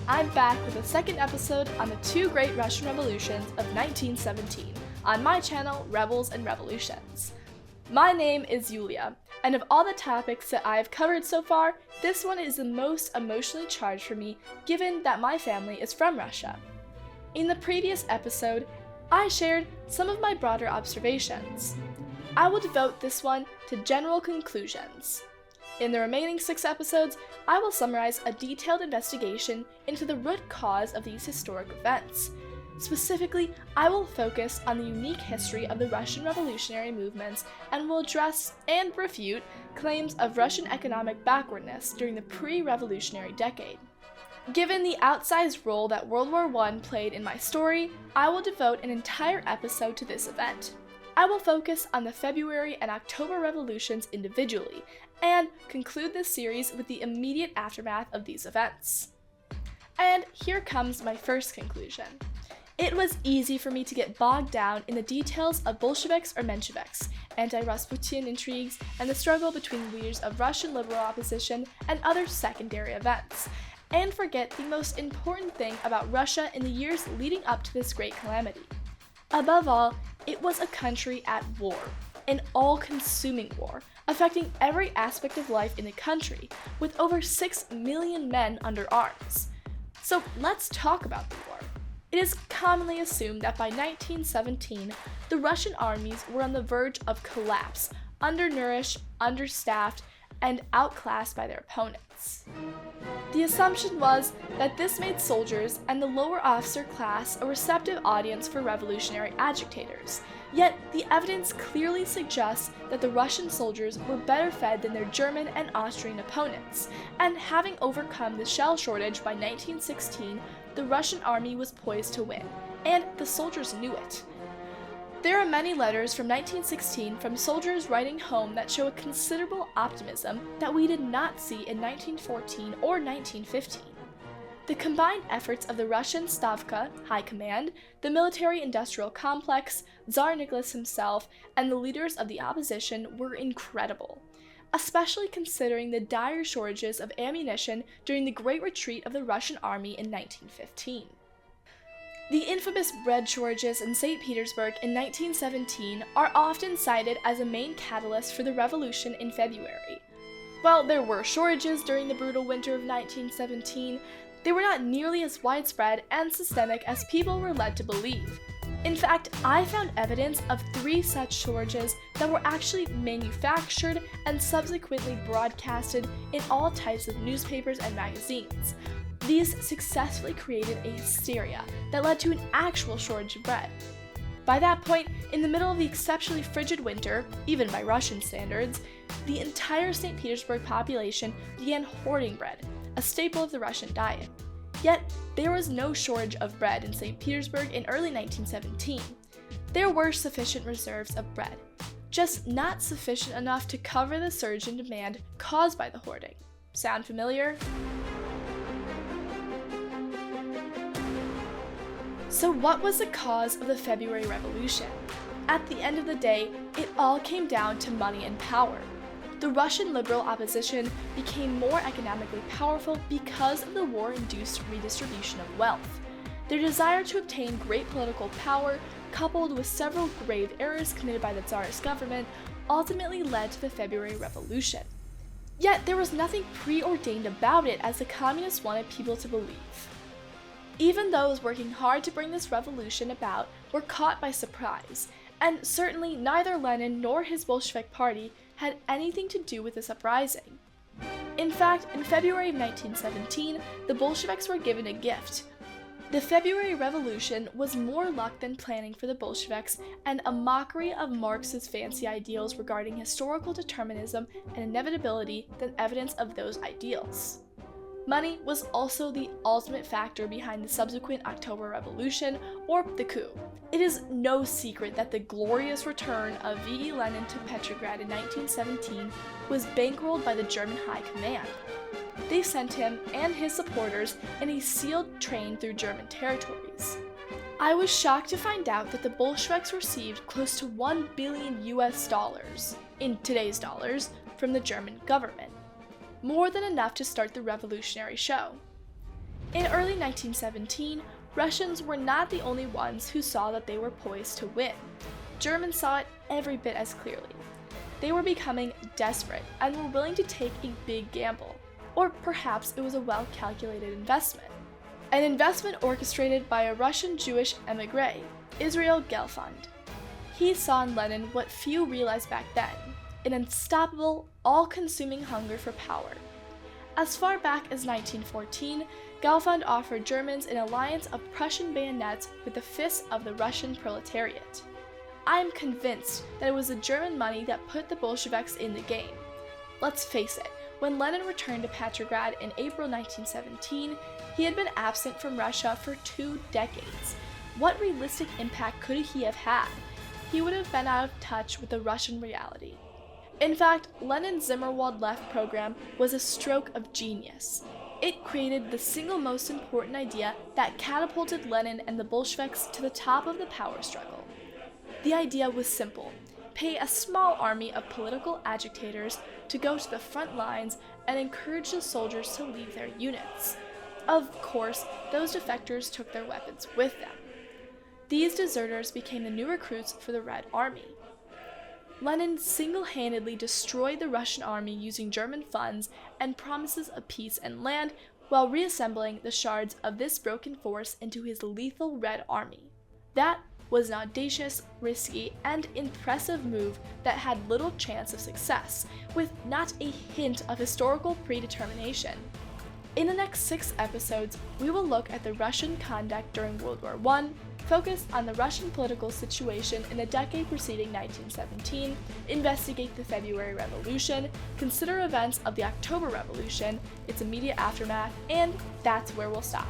I'm back with the second episode on the two great Russian revolutions of 1917 on my channel, Rebels and Revolutions. My name is Yulia, and of all the topics that I've covered so far, this one is the most emotionally charged for me given that my family is from Russia. In the previous episode, I shared some of my broader observations. I will devote this one to general conclusions. In the remaining 6 episodes, I will summarize a detailed investigation into the root cause of these historic events. Specifically, I will focus on the unique history of the Russian revolutionary movements and will address and refute claims of Russian economic backwardness during the pre-revolutionary decade. Given the outsized role that World War I played in my story, I will devote an entire episode to this event. I will focus on the February and October revolutions individually, and conclude this series with the immediate aftermath of these events. And here comes my first conclusion. It was easy for me to get bogged down in the details of Bolsheviks or Mensheviks, anti-Rasputin intrigues, and the struggle between leaders of Russian liberal opposition and other secondary events, and forget the most important thing about Russia in the years leading up to this great calamity. Above all, it was a country at war, an all-consuming war, affecting every aspect of life in the country, with over 6 million men under arms. So let's talk about the war. It is commonly assumed that by 1917, the Russian armies were on the verge of collapse, undernourished, understaffed, and outclassed by their opponents. The assumption was that this made soldiers and the lower officer class a receptive audience for revolutionary agitators, yet the evidence clearly suggests that the Russian soldiers were better fed than their German and Austrian opponents, and having overcome the shell shortage by 1916, the Russian army was poised to win, and the soldiers knew it. There are many letters from 1916 from soldiers writing home that show a considerable optimism that we did not see in 1914 or 1915. The combined efforts of the Russian Stavka, High Command, the military-industrial complex, Tsar Nicholas himself, and the leaders of the opposition were incredible, especially considering the dire shortages of ammunition during the Great Retreat of the Russian army in 1915. The infamous bread shortages in St. Petersburg in 1917 are often cited as a main catalyst for the revolution in February. While there were shortages during the brutal winter of 1917, they were not nearly as widespread and systemic as people were led to believe. In fact, I found evidence of 3 such shortages that were actually manufactured and subsequently broadcasted in all types of newspapers and magazines. These successfully created a hysteria that led to an actual shortage of bread. By that point, in the middle of the exceptionally frigid winter, even by Russian standards, the entire St. Petersburg population began hoarding bread, a staple of the Russian diet. Yet, there was no shortage of bread in St. Petersburg in early 1917. There were sufficient reserves of bread, just not sufficient enough to cover the surge in demand caused by the hoarding. Sound familiar? So what was the cause of the February Revolution? At the end of the day, it all came down to money and power. The Russian liberal opposition became more economically powerful because of the war-induced redistribution of wealth. Their desire to obtain great political power, coupled with several grave errors committed by the Tsarist government, ultimately led to the February Revolution. Yet there was nothing preordained about it, as the communists wanted people to believe. Even those working hard to bring this revolution about were caught by surprise, and certainly neither Lenin nor his Bolshevik party had anything to do with this uprising. In fact, in February of 1917, the Bolsheviks were given a gift. The February Revolution was more luck than planning for the Bolsheviks, and a mockery of Marx's fancy ideals regarding historical determinism and inevitability than evidence of those ideals. Money was also the ultimate factor behind the subsequent October Revolution, or the coup. It is no secret that the glorious return of V.E. Lenin to Petrograd in 1917 was bankrolled by the German High Command. They sent him and his supporters in a sealed train through German territories. I was shocked to find out that the Bolsheviks received close to $1 billion in today's dollars, from the German government. More than enough to start the revolutionary show. In early 1917, Russians were not the only ones who saw that they were poised to win. Germans saw it every bit as clearly. They were becoming desperate and were willing to take a big gamble, or perhaps it was a well-calculated investment. An investment orchestrated by a Russian Jewish émigré, Israel Gelfand. He saw in Lenin what few realized back then, an unstoppable, all-consuming hunger for power. As far back as 1914, Gelfand offered Germans an alliance of Prussian bayonets with the fists of the Russian proletariat. I am convinced that it was the German money that put the Bolsheviks in the game. Let's face it, when Lenin returned to Petrograd in April 1917, he had been absent from Russia for 2 decades. What realistic impact could he have had? He would have been out of touch with the Russian reality. In fact, Lenin's Zimmerwald Left program was a stroke of genius. It created the single most important idea that catapulted Lenin and the Bolsheviks to the top of the power struggle. The idea was simple: pay a small army of political agitators to go to the front lines and encourage the soldiers to leave their units. Of course, those defectors took their weapons with them. These deserters became the new recruits for the Red Army. Lenin single-handedly destroyed the Russian army using German funds and promises of peace and land while reassembling the shards of this broken force into his lethal Red Army. That was an audacious, risky, and impressive move that had little chance of success, with not a hint of historical predetermination. In the next 6 episodes, we will look at the Russian conduct during World War I, focus on the Russian political situation in the decade preceding 1917, investigate the February Revolution, consider events of the October Revolution, its immediate aftermath, and that's where we'll stop.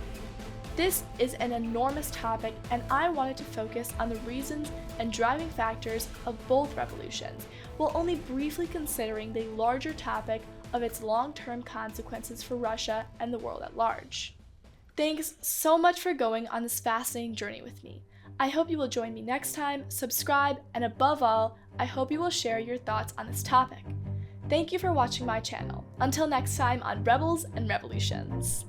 This is an enormous topic, and I wanted to focus on the reasons and driving factors of both revolutions, while only briefly considering the larger topic of its long-term consequences for Russia and the world at large. Thanks so much for going on this fascinating journey with me. I hope you will join me next time, subscribe, and above all, I hope you will share your thoughts on this topic. Thank you for watching my channel. Until next time on Rebels and Revolutions.